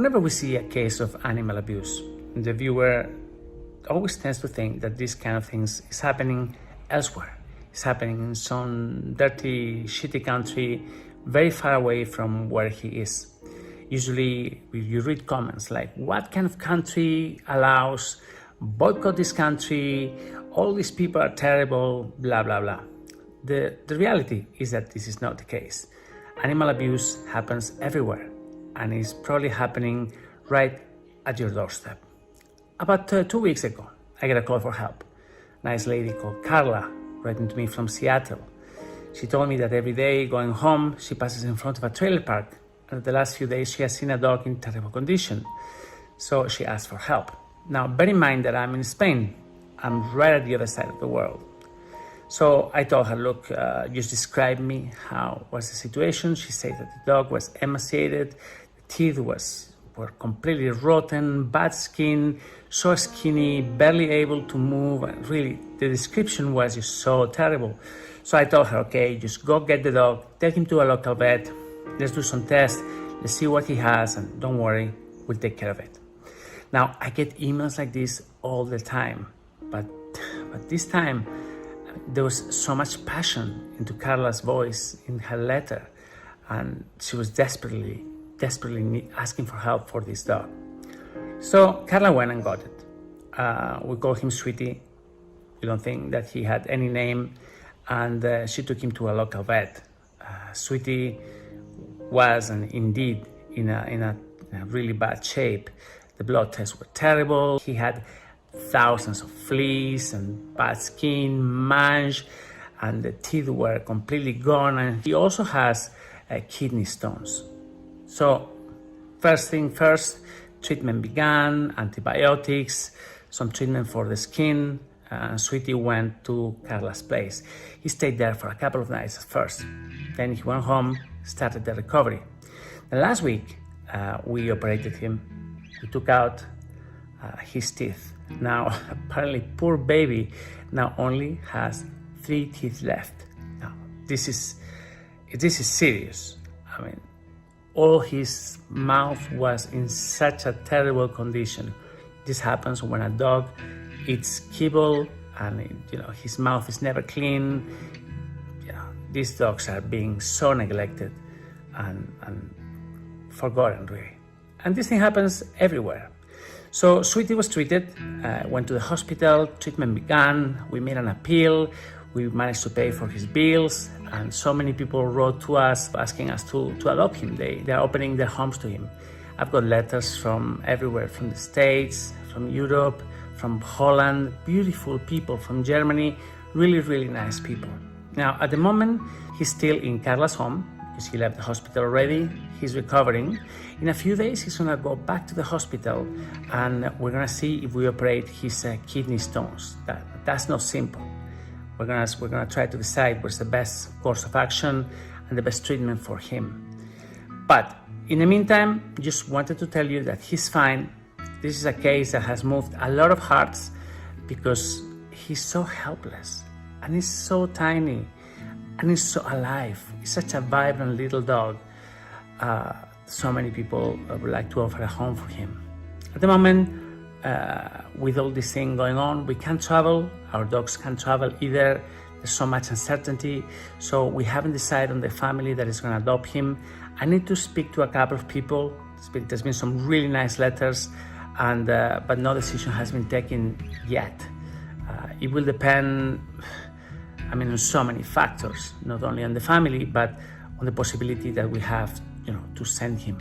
Whenever we see a case of animal abuse, the viewer always tends to think that this kind of things is happening elsewhere. It's happening in some dirty, shitty country very far away from where he is. Usually you read comments like, what kind of country allows, boycott this country, all these people are terrible, blah, blah, blah. The reality is that this is not the case. Animal abuse happens everywhere, and is probably happening right at your doorstep. About 2 weeks ago, I got a call for help. Nice lady called Carla writing to me from Seattle. She told me that every day going home, she passes in front of a trailer park, and the last few days she has seen a dog in terrible condition. So she asked for help. Now, bear in mind that I'm in Spain. I'm right at the other side of the world. So I told her, look, just describe me how was the situation. She said that the dog was emaciated, the teeth were completely rotten, bad skin, so skinny, barely able to move. And really, the description was just so terrible. So I told her, okay, just go get the dog, take him to a local vet, let's do some tests, let's see what he has, and don't worry, we'll take care of it. Now, I get emails like this all the time, but this time, there was so much passion into Carla's voice in her letter, and she was desperately asking for help for this dog. So Carla went and got it. We called him Sweetie. We don't think that he had any name, and she took him to a local vet. Sweetie was and indeed in a really bad shape. The blood tests were terrible. He had thousands of fleas and bad skin, mange, and the teeth were completely gone. And he also has kidney stones. So first thing first, treatment began, antibiotics, some treatment for the skin. Sweetie went to Carla's place. He stayed there for a couple of nights at first. Then he went home, started the recovery. The last week, we operated him. We took out his teeth. Now, apparently, poor baby now only has 3 teeth left. Now, this is serious. I mean, all his mouth was in such a terrible condition. This happens when a dog eats kibble and his mouth is never clean. These dogs are being so neglected and forgotten, really. And this thing happens everywhere. So Sweetie was treated, went to the hospital, treatment began, we made an appeal, we managed to pay for his bills, and so many people wrote to us asking us to adopt him. They're opening their homes to him. I've got letters from everywhere, from the States, from Europe, from Holland, beautiful people from Germany, really, really nice people. Now, at the moment, he's still in Carla's home, because he left the hospital already. He's recovering. In a few days, he's gonna go back to the hospital, and we're gonna see if we operate his kidney stones. That's not simple. We're gonna try to decide what's the best course of action and the best treatment for him. But in the meantime, just wanted to tell you that he's fine. This is a case that has moved a lot of hearts because he's so helpless and he's so tiny and he's so alive. He's such a vibrant little dog. So many people would like to offer a home for him. At the moment, with all this thing going on, we can't travel. Our dogs can't travel either. There's so much uncertainty. So we haven't decided on the family that is going to adopt him. I need to speak to a couple of people. There's been some really nice letters, but no decision has been taken yet. It will depend, on so many factors, not only on the family, but on the possibility that we have, to send him.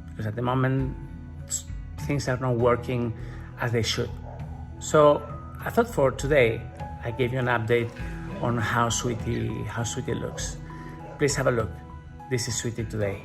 Because at the moment, things are not working as they should. So I thought for today, I gave you an update on how Sweetie looks. Please have a look. This is Sweetie today.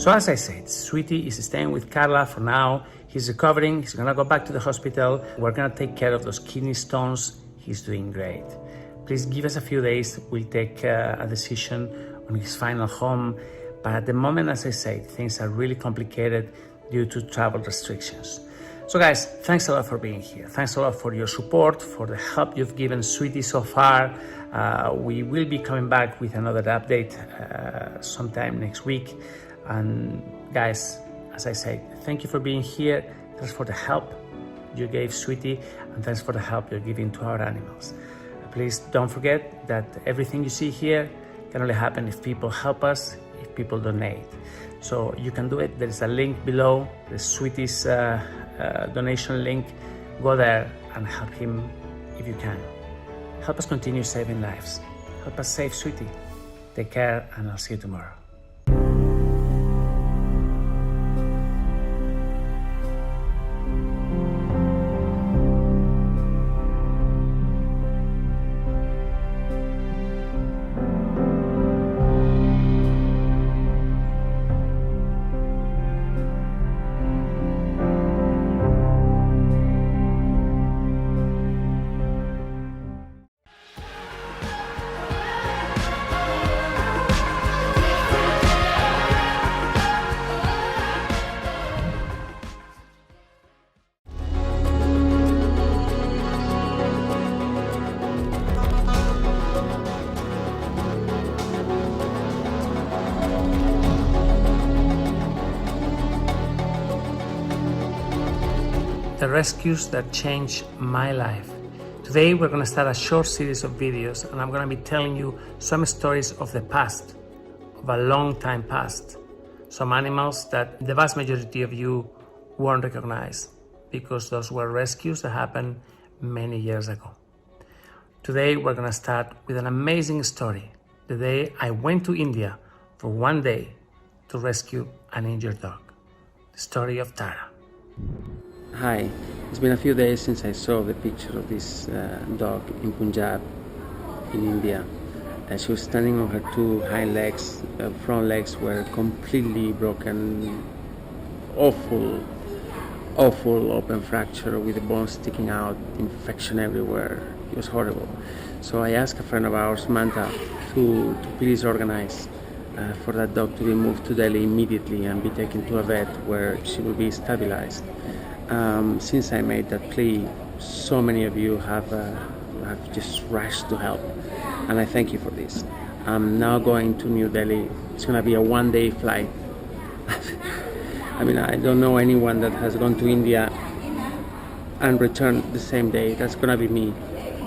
So as I said, Sweetie is staying with Carla for now. He's recovering, he's gonna go back to the hospital. We're gonna take care of those kidney stones. He's doing great. Please give us a few days, we'll take a decision on his final home. But at the moment, as I said, things are really complicated due to travel restrictions. So guys, thanks a lot for being here. Thanks a lot for your support, for the help you've given Sweetie so far. We will be coming back with another update sometime next week. And guys, as I said, thank you for being here. Thanks for the help you gave Sweetie, and thanks for the help you're giving to our animals. Please don't forget that everything you see here can only happen if people help us, if people donate. So you can do it. There is a link below, the Sweetie's donation link. Go there and help him if you can. Help us continue saving lives. Help us save Sweetie. Take care, and I'll see you tomorrow. The rescues that changed my life. Today we're going to start a short series of videos, and I'm going to be telling you some stories of the past, of a long time past. Some animals that the vast majority of you won't recognize because those were rescues that happened many years ago. Today we're going to start with an amazing story. The day I went to India for one day to rescue an injured dog. The story of Tara. Hi, it's been a few days since I saw the picture of this dog in Punjab, in India. She was standing on her two hind legs, front legs were completely broken, awful open fracture with the bones sticking out, infection everywhere. It was horrible. So I asked a friend of ours, Manta, to please organize for that dog to be moved to Delhi immediately and be taken to a vet where she will be stabilized. Since I made that plea, so many of you have just rushed to help, and I thank you for this. I'm now going to New Delhi. It's going to be a one-day flight. I mean, I don't know anyone that has gone to India and returned the same day. That's going to be me,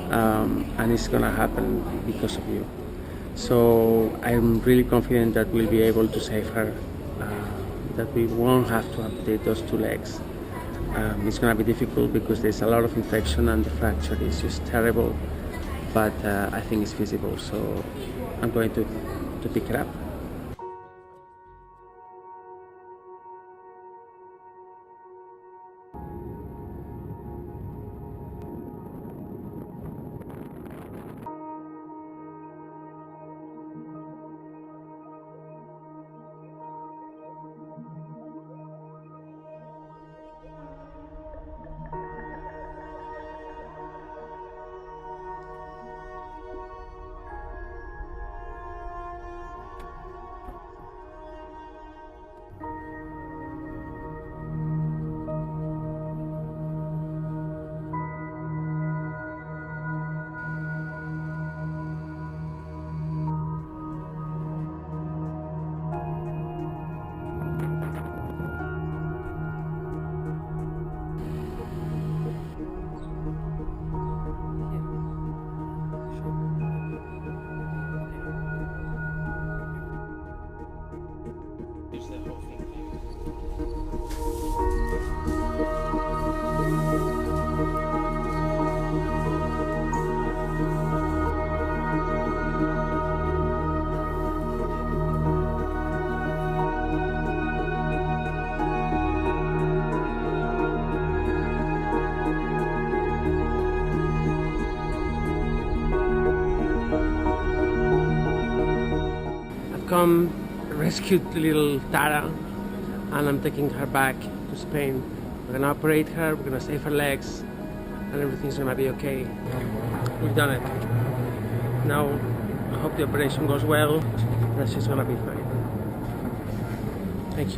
and it's going to happen because of you. So I'm really confident that we'll be able to save her, that we won't have to amputate those two legs. It's going to be difficult because there's a lot of infection and the fracture is just terrible, but I think it's feasible, so I'm going to pick it up. Rescued little Tara and I'm taking her back to Spain. We're gonna operate her, we're gonna save her legs, and everything's gonna be okay. We've done it. Now, I hope the operation goes well, and that she's gonna be fine. Thank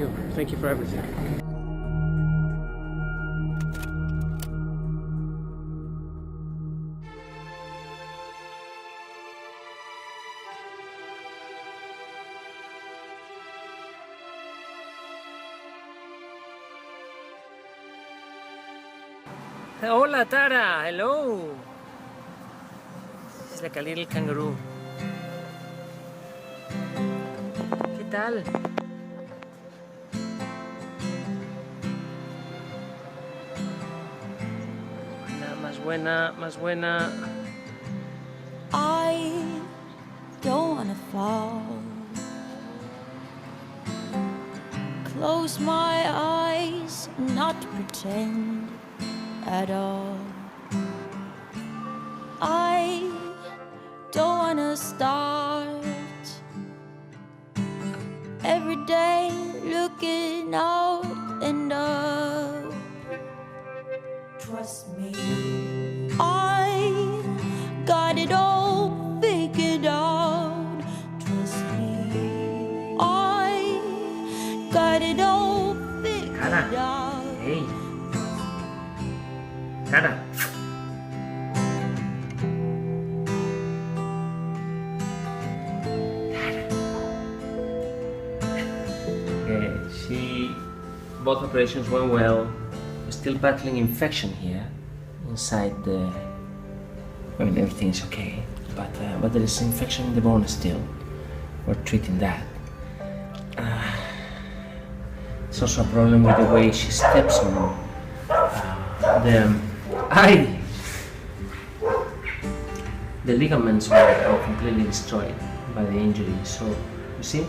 you for everything. Hola Tara, hello. She's like a little kangaroo. ¿Qué tal? Más buena. I don't wanna fall. Close my eyes, not pretend at all. I don't wanna start every day looking out and up. Trust me, I got it all figured out. Trust me, I got it all figured out. Hey. Tara. Both operations went well. We're still battling infection here inside the. I mean, everything's okay, but there is infection in the bone still. We're treating that. It's also a problem with the way she steps on the ligaments were completely destroyed by the injury. So you see,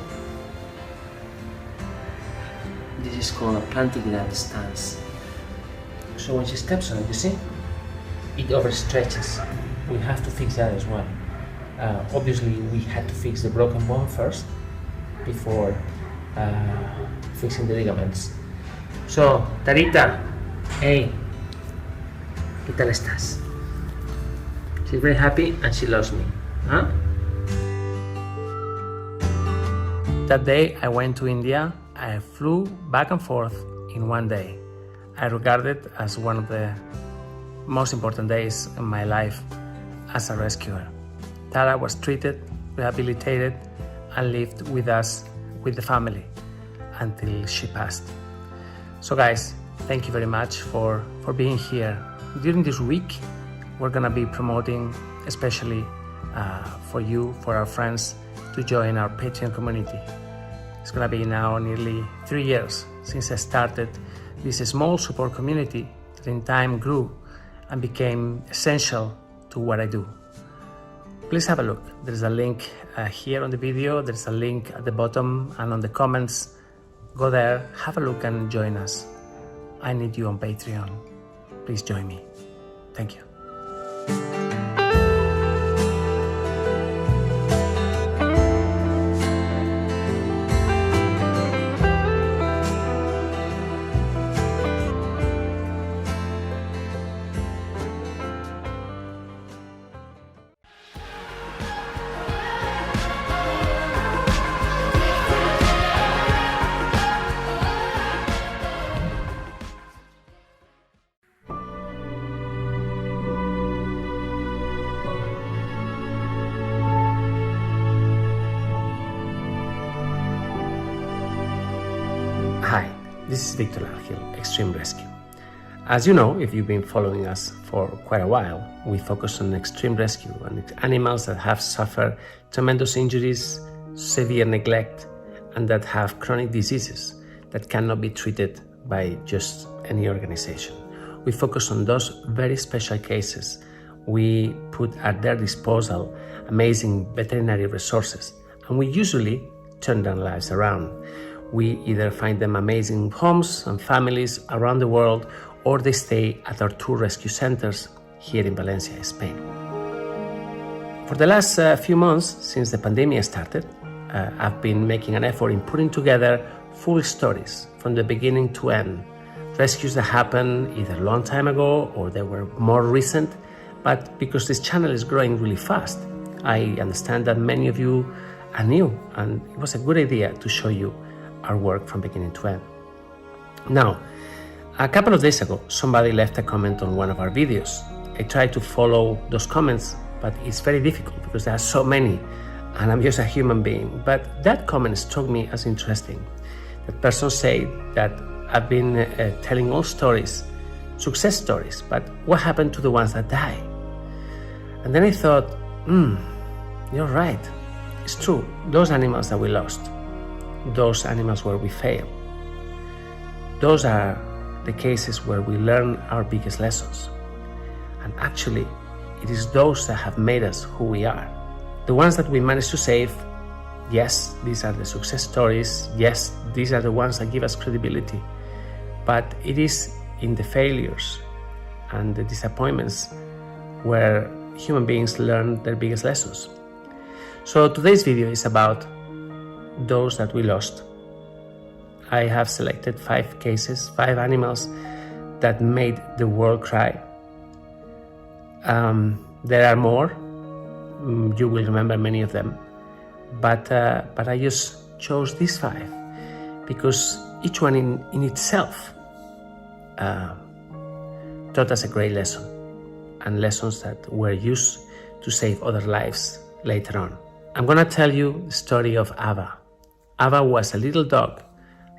this is called a plantigrade stance. So when she steps on it, you see, it overstretches. We have to fix that as well. Obviously, we had to fix the broken bone first before fixing the ligaments. So, Tarita, hey, ¿qué tal estás? She's very happy and she loves me, huh? That day I went to India. I flew back and forth in one day. I regard it as one of the most important days in my life as a rescuer. Tara was treated, rehabilitated, and lived with us, with the family, until she passed. So guys, thank you very much for being here. During this week, we're gonna be promoting, especially for you, for our friends, to join our Patreon community. It's gonna be now nearly 3 years since I started this small support community that in time grew and became essential to what I do. Please have a look. There's a link here on the video, there's a link at the bottom and on the comments. Go there, have a look and join us. I need you on Patreon. Please join me. Thank you. Hi, this is Viktor Larkhill Extreme Rescue. As you know, if you've been following us for quite a while, we focus on extreme rescue and animals that have suffered tremendous injuries, severe neglect, and that have chronic diseases that cannot be treated by just any organization. We focus on those very special cases. We put at their disposal amazing veterinary resources, and we usually turn their lives around. We either find them amazing homes and families around the world, or they stay at our two rescue centers here in Valencia, Spain. For the last few months, since the pandemic started, I've been making an effort in putting together full stories from the beginning to end. Rescues that happened either a long time ago or they were more recent, but because this channel is growing really fast, I understand that many of you are new, and it was a good idea to show you our work from beginning to end. Now, a couple of days ago, somebody left a comment on one of our videos. I tried to follow those comments, but it's very difficult because there are so many, and I'm just a human being. But that comment struck me as interesting. That person said that I've been telling all stories, success stories, but what happened to the ones that die? And then I thought, you're right. It's true. Those animals that we lost, those animals where we failed, those are the cases where we learn our biggest lessons. And actually, it is those that have made us who we are. The ones that we managed to save, yes, these are the success stories. Yes, these are the ones that give us credibility. But it is in the failures and the disappointments where human beings learn their biggest lessons. So today's video is about those that we lost. I have selected 5 cases, 5 animals that made the world cry. There are more. You will remember many of them. But I just chose these 5 because each one in itself taught us a great lesson, and lessons that were used to save other lives later on. I'm gonna tell you the story of Ava. Ava was a little dog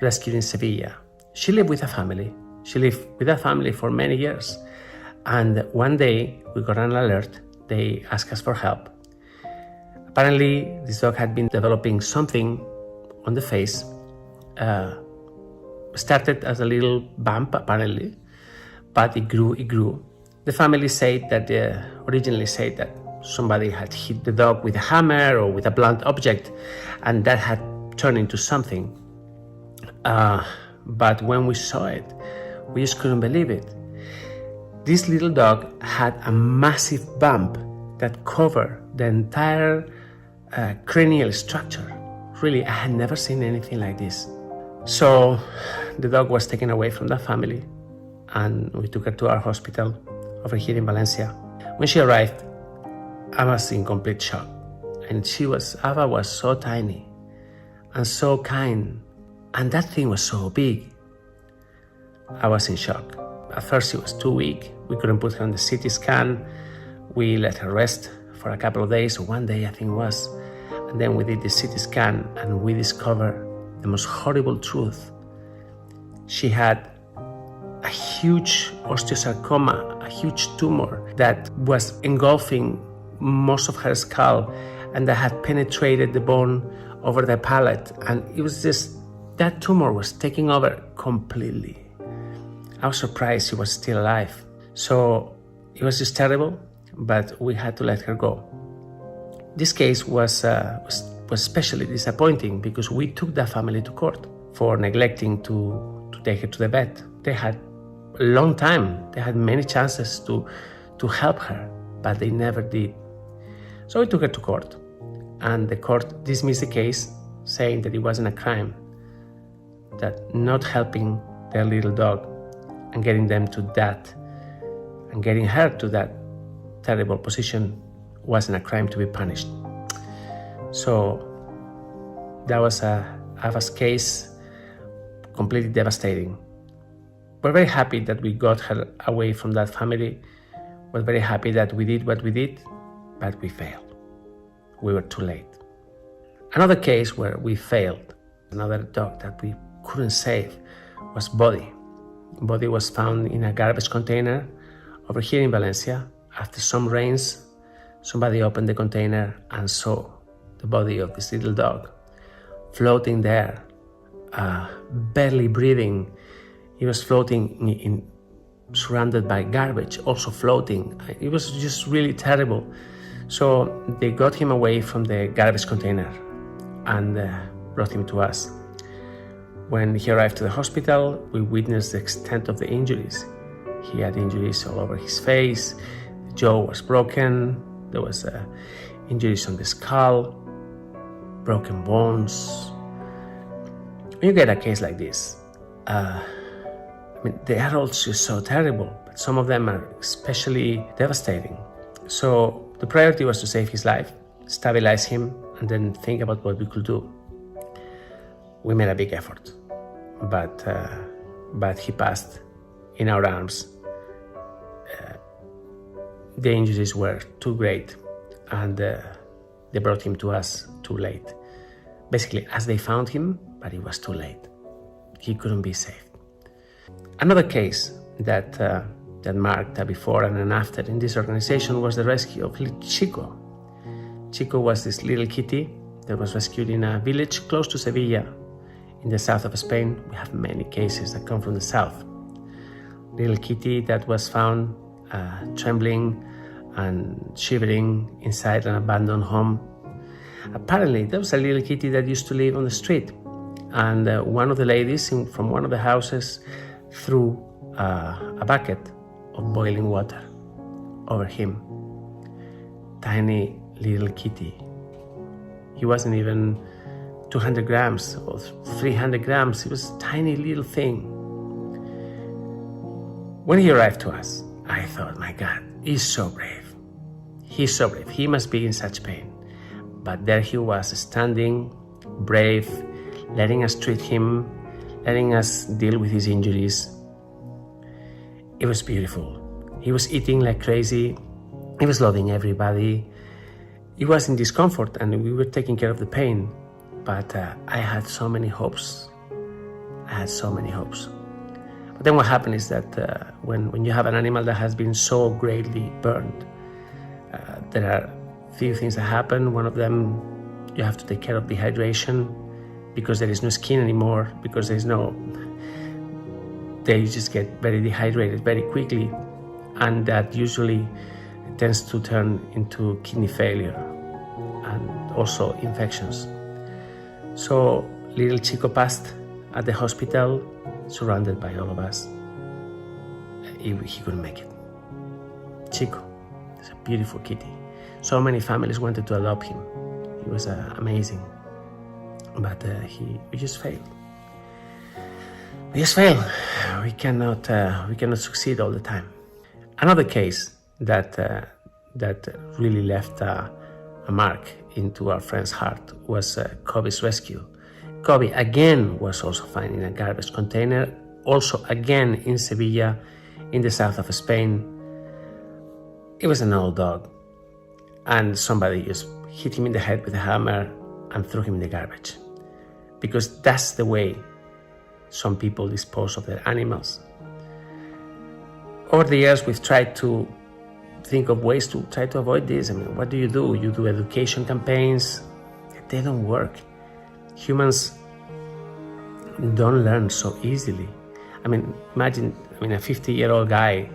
rescued in Sevilla. She lived with a family. She lived with a family for many years. And one day we got an alert. They asked us for help. Apparently, this dog had been developing something on the face. Started as a little bump, apparently, but it grew. The family said that originally said that somebody had hit the dog with a hammer or with a blunt object, and that had turned into something. But when we saw it, we just couldn't believe it. This little dog had a massive bump that covered the entire cranial structure. Really, I had never seen anything like this. So the dog was taken away from the family, and we took her to our hospital over here in Valencia. When she arrived, I was in complete shock. And Ava was so tiny and so kind, and that thing was so big. I was in shock. At first, she was too weak. We couldn't put her on the CT scan. We let her rest for a couple of days, or one day I think it was. And then we did the CT scan, and we discovered the most horrible truth. She had a huge osteosarcoma, a huge tumor that was engulfing most of her skull, and that had penetrated the bone over the palate. And it was just, that tumor was taking over completely. I was surprised she was still alive. So it was just terrible, but we had to let her go. This case was especially disappointing because we took that family to court for neglecting to take her to the vet. They had a long time. They had many chances to help her, but they never did. So we took her to court, and the court dismissed the case, saying that it wasn't a crime, that not helping their little dog and getting them to that, and getting her to that terrible position wasn't a crime to be punished. So that was Ava's case, completely devastating. We're very happy that we got her away from that family. We're very happy that we did what we did, but we failed. We were too late. Another case where we failed, another dog that we couldn't save, was Buddy. Buddy was found in a garbage container over here in Valencia. After some rains, somebody opened the container and saw the body of this little dog floating there, barely breathing. He was floating surrounded by garbage, also floating. It was just really terrible. So they got him away from the garbage container and brought him to us. When he arrived to the hospital, we witnessed the extent of the injuries. He had injuries all over his face, the jaw was broken, there was injuries on the skull, broken bones. when you get a case like this, they are also so terrible, but some of them are especially devastating. So the priority was to save his life, stabilize him, and then think about what we could do. We made a big effort, but he passed in our arms. The injuries were too great, and they brought him to us too late. Basically, as they found him, but it was too late. He couldn't be saved. Another case that marked a before and an after in this organization was the rescue of Chico. Chico was this little kitty that was rescued in a village close to Sevilla in the south of Spain. We have many cases that come from the south. Little kitty that was found trembling and shivering inside an abandoned home. Apparently, there was a little kitty that used to live on the street, and one of the ladies from one of the houses threw a bucket of boiling water over him. Tiny little kitty. He wasn't even 200 grams or 300 grams. He was a tiny little thing. When he arrived to us, I thought, my God, he's so brave. He's so brave. He must be in such pain. But there he was, standing, brave, letting us treat him, letting us deal with his injuries. It was beautiful. He was eating like crazy. He was loving everybody. He was in discomfort, and we were taking care of the pain. But I had so many hopes. But then what happened is that when you have an animal that has been so greatly burned, there are few things that happen. One of them, you have to take care of dehydration because there is no skin anymore, because they just get very dehydrated very quickly, and that usually tends to turn into kidney failure and also infections. So little Chico passed at the hospital, surrounded by all of us. He couldn't make it. Chico is a beautiful kitty. So many families wanted to adopt him. He was amazing, but we just failed. We cannot succeed all the time. Another case that really left a mark into our friend's heart was Kobe's rescue. Kobe again was also found in a garbage container, also again in Sevilla, in the south of Spain. It was an old dog, and somebody just hit him in the head with a hammer and threw him in the garbage. Because that's the way some people dispose of their animals. Over the years, we've tried to think of ways to try to avoid this. I mean, what do? You do education campaigns. They don't work. Humans don't learn so easily. Imagine a 50-year-old guy.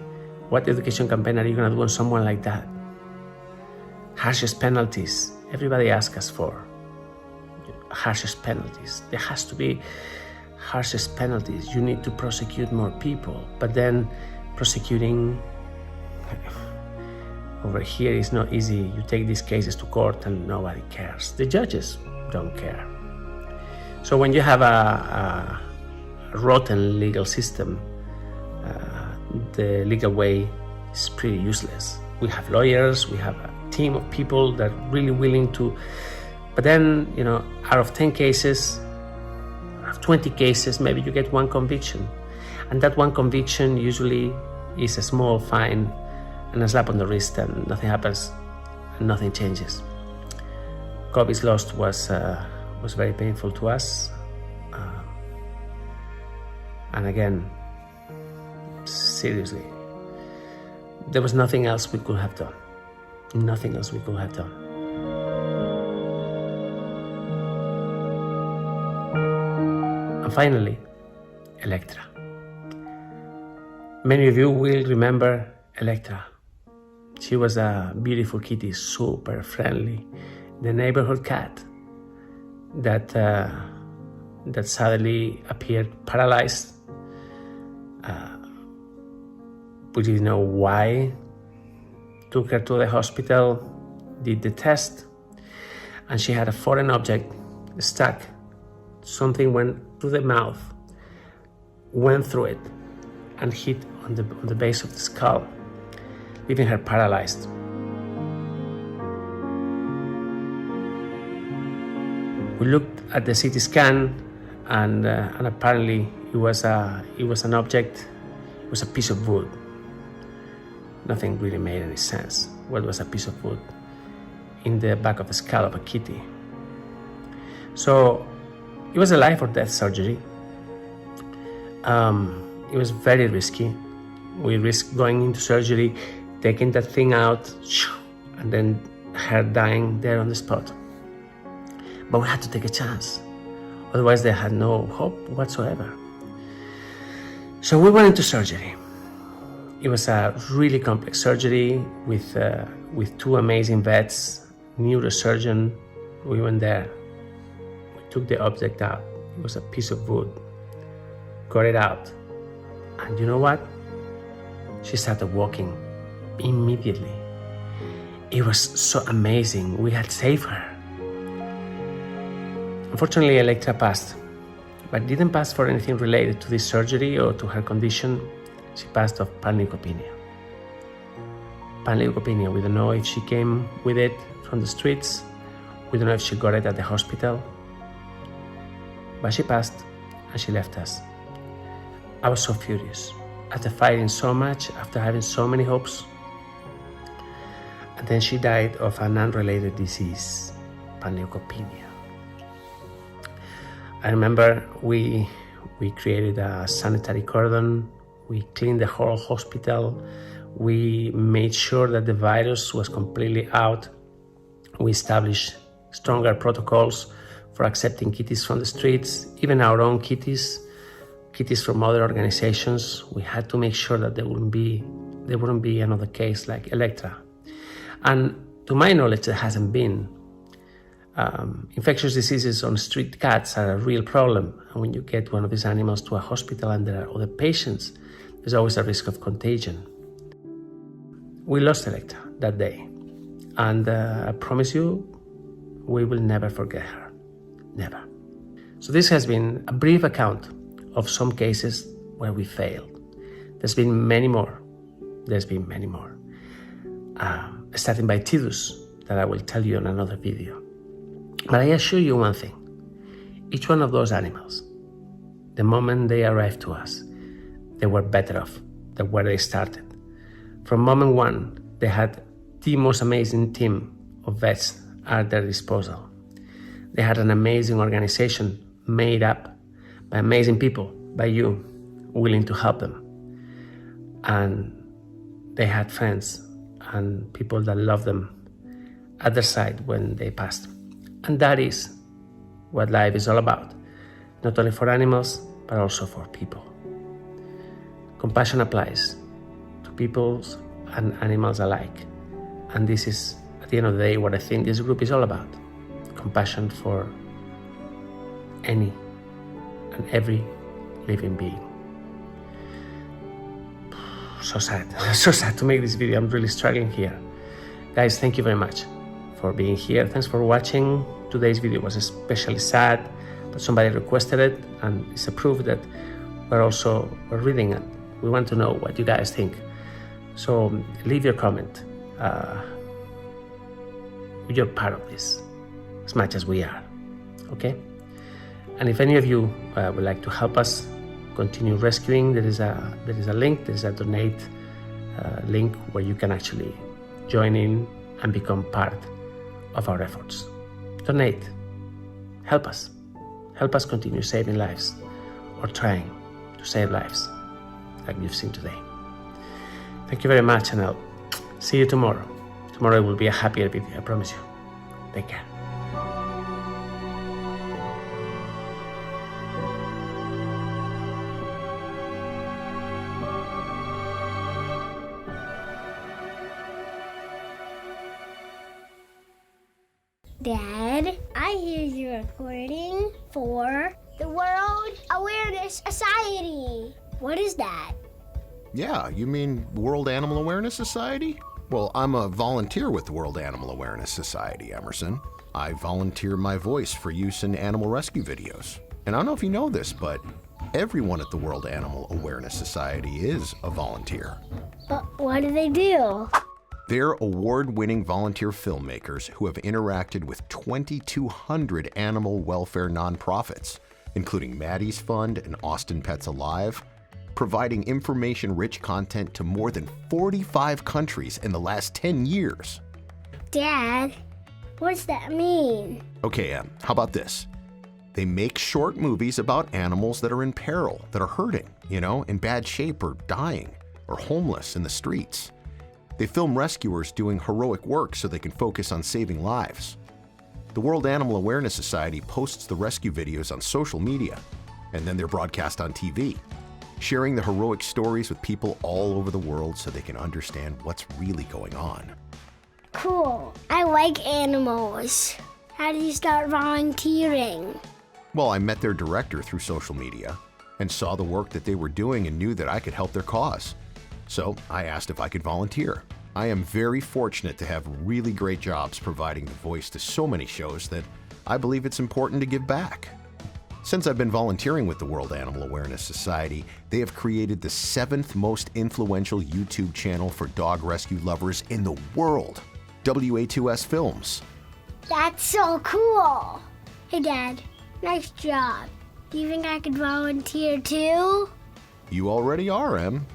What education campaign are you going to do on someone like that? Harshest penalties. Everybody asks us for harshest penalties. There has to be harshest penalties. You need to prosecute more people. But then prosecuting over here is not easy. You take these cases to court and nobody cares. The judges don't care. So when you have a rotten legal system, the legal way is pretty useless. We have lawyers, we have a team of people that are really willing to, but then, out of 10 cases, out of 20 cases, maybe you get one conviction. And that one conviction usually is a small fine and a slap on the wrist, and nothing happens and nothing changes. Kobe's loss was very painful to us. And again, seriously, there was nothing else we could have done. Nothing else we could have done. And finally, Elektra. Many of you will remember Elektra. She was a beautiful kitty, super friendly, the neighborhood cat that suddenly appeared paralyzed. We didn't know why. Took her to the hospital, did the test, and she had a foreign object stuck something went through the mouth, went through it, and hit on the base of the skull, leaving her paralyzed. We looked at the CT scan, and apparently it was an object. It was a piece of wood. Nothing really made any sense. What was a piece of wood in the back of the skull of a kitty? So it was a life or death surgery. It was very risky. We risked going into surgery, taking that thing out, and then her dying there on the spot. But we had to take a chance. Otherwise, they had no hope whatsoever. So we went into surgery. It was a really complex surgery with two amazing vets, neurosurgeon. We went there. We took the object out. It was a piece of wood. Got it out. And you know what? She started walking immediately. It was so amazing. We had saved her. Unfortunately, Elektra passed, but didn't pass for anything related to this surgery or to her condition. She passed of panleukopenia. Panleukopenia, we don't know if she came with it from the streets. We don't know if she got it at the hospital. But she passed and she left us. I was so furious. After fighting so much, after having so many hopes. And then she died of an unrelated disease, panleukopenia. I remember we created a sanitary cordon. We cleaned the whole hospital. We made sure that the virus was completely out. We established stronger protocols for accepting kitties from the streets, even our own kitties from other organizations. We had to make sure that there wouldn't be another case like Elektra. And to my knowledge, there hasn't been. Infectious diseases on street cats are a real problem. And when you get one of these animals to a hospital and there are other patients, there's always a risk of contagion. We lost Elektra that day. And I promise you, we will never forget her. Never. So this has been a brief account of some cases where we failed. There's been many more. Starting by Tidus, that I will tell you in another video. But I assure you one thing. Each one of those animals, the moment they arrived to us, they were better off than where they started. From moment one, they had the most amazing team of vets at their disposal. They had an amazing organization made up by amazing people, by you, willing to help them. And they had friends and people that loved them at their side when they passed. And that is what life is all about, not only for animals, but also for people. Compassion applies to people and animals alike. And this is, at the end of the day, what I think this group is all about. Compassion for any and every living being. So sad to make this video. I'm really struggling here. Guys, thank you very much for being here. Thanks for watching. Today's video was especially sad, but somebody requested it, and it's a proof that we're reading it. We want to know what you guys think. So leave your comment. You're part of this as much as we are, okay? And if any of you would like to help us continue rescuing, there is a link, there is a donate link where you can actually join in and become part of our efforts. Donate. Help us continue saving lives, or trying to save lives like you've seen today. Thank you very much, and I'll see you tomorrow. Tomorrow will be a happier video, I promise you. Take care. Dad, I hear you're recording for the World Awareness Society. What is that? Yeah, you mean World Animal Awareness Society? Well, I'm a volunteer with the World Animal Awareness Society, Emerson. I volunteer my voice for use in animal rescue videos. And I don't know if you know this, but everyone at the World Animal Awareness Society is a volunteer. But what do they do? They're award-winning volunteer filmmakers who have interacted with 2,200 animal welfare nonprofits, including Maddie's Fund and Austin Pets Alive, providing information-rich content to more than 45 countries in the last 10 years. Dad, what's that mean? Okay, Em, how about this? They make short movies about animals that are in peril, that are hurting, in bad shape or dying, or homeless in the streets. They film rescuers doing heroic work so they can focus on saving lives. The World Animal Awareness Society posts the rescue videos on social media, and then they're broadcast on TV, sharing the heroic stories with people all over the world so they can understand what's really going on. Cool. I like animals. How did you start volunteering? Well, I met their director through social media and saw the work that they were doing and knew that I could help their cause. So I asked if I could volunteer. I am very fortunate to have really great jobs providing the voice to so many shows that I believe it's important to give back. Since I've been volunteering with the World Animal Awareness Society, they have created the 7th most influential YouTube channel for dog rescue lovers in the world, WA2S Films. That's so cool. Hey, Dad, nice job. Do you think I could volunteer too? You already are, Em.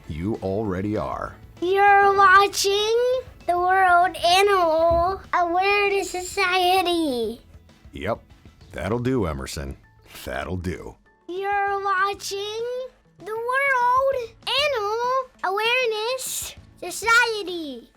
You already are. You're watching the World Animal Awareness Society. Yep, that'll do, Emerson. That'll do. You're watching the World Animal Awareness Society.